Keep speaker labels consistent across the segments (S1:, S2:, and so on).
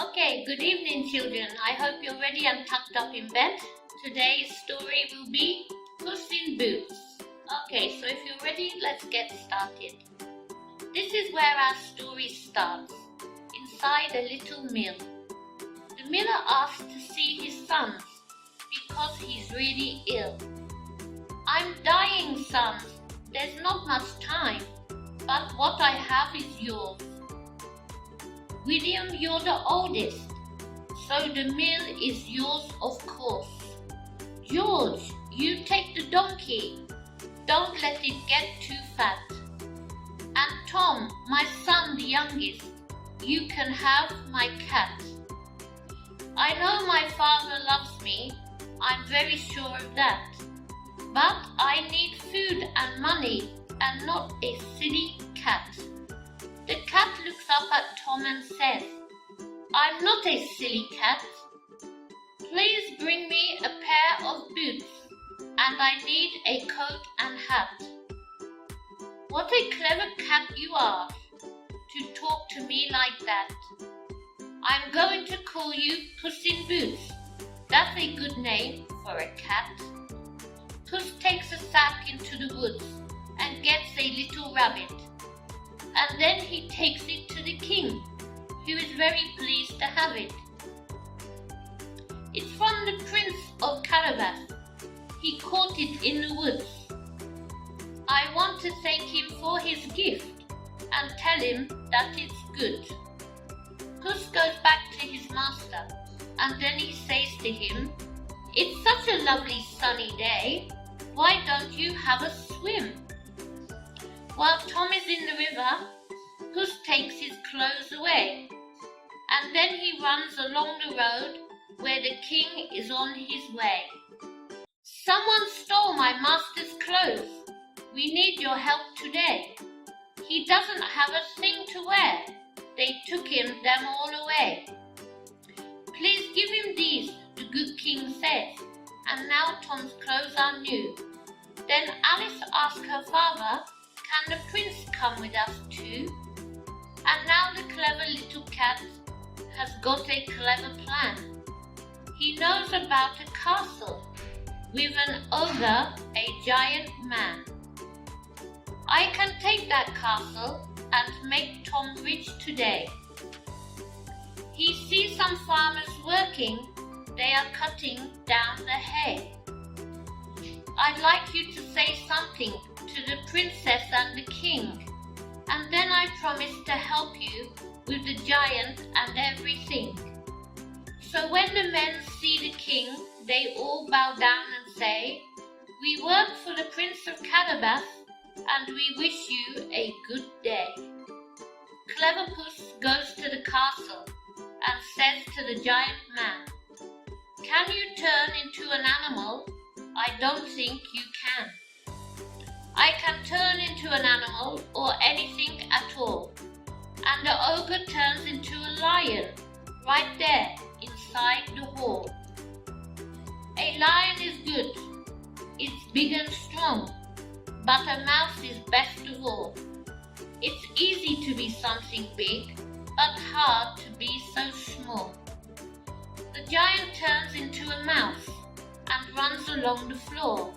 S1: Okay, good evening, children. I hope you're ready and tucked up in bed. Today's story will be Puss in Boots. Okay, so if you're ready, let's get started. This is where our story starts, inside a little mill. The miller asks to see his sons because he's really ill. "I'm dying, sons. There's not much time, but what I have is yours. William, you're the oldest, so the mill is yours, of course. George, you take the donkey. Don't let it get too fat. And Tom, my son, the youngest, you can have my cat. I know my father loves me, I'm very sure of that. But I need food and money and not a silly cat." The cat looks up at Tom and says, "I'm not a silly cat. Please bring me a pair of boots, and I need a coat and hat." "What a clever cat you are, to talk to me like that. I'm going to call you Puss in Boots. That's a good name for a cat." Puss takes a sack into the woods and gets a little rabbit. And then he takes it to the king, who is very pleased to have it. "It's from the Prince of Carabas. He caught it in the woods. I want to thank him for his gift and tell him that it's good." Puss goes back to his master, and then he says to him, "It's such a lovely sunny day. Why don't you have a swim?" While Tom is in the river, Puss takes his clothes away, and then he runs along the road where the king is on his way. "Someone stole my master's clothes. We need your help today. He doesn't have a thing to wear. They took them all away." "Please give him these," the good king says, and now Tom's clothes are new. Then Alice asks her father, "Can the prince come with us too?" And now the clever little cat has got a clever plan. He knows about a castle with an ogre, a giant man. "I can take that castle and make Tom rich today." He sees some farmers working. They are cutting down the hay. "I'd like you to say something to the princess and the king, and then I promise to help you with the giant and everything." So when the men see the king, they all bow down and say, "We work for the Prince of Carabas, and we wish you a good day." Clever Puss goes to the castle and says to the giant man, "Can you turn into an animal?" "I don't think you can." "I can turn into an animal or anything at all." And the ogre turns into a lion right there inside the hall. A lion is good. It's big and strong, but a mouse is best of all. It's easy to be something big, but hard to be so small. The giant turns into a mouse and runs along the floor.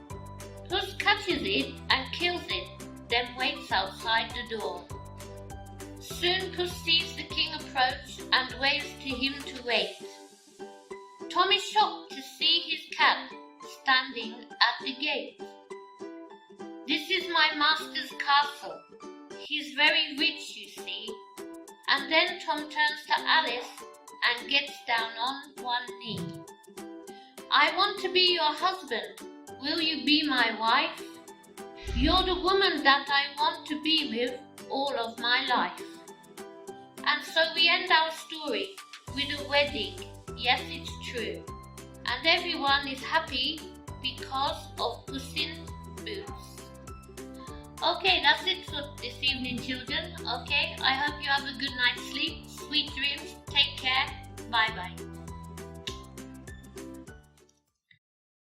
S1: Puss catches it and kills it, then waits outside the door. Soon Puss sees the king approach and waves to him to wait. Tom is shocked to see his cat standing at the gate. "This is my master's castle. He's very rich, you see." And then Tom turns to Alice and gets down on one knee. "I want to be your husband. Will you be my wife? You're the woman that I want to be with all of my life." And so we end our story with a wedding. Yes, it's true. And everyone is happy because of Puss in Boots. Okay, that's it for this evening, children. Okay, I hope you have a good night's sleep. Sweet dreams. Take care. Bye-bye.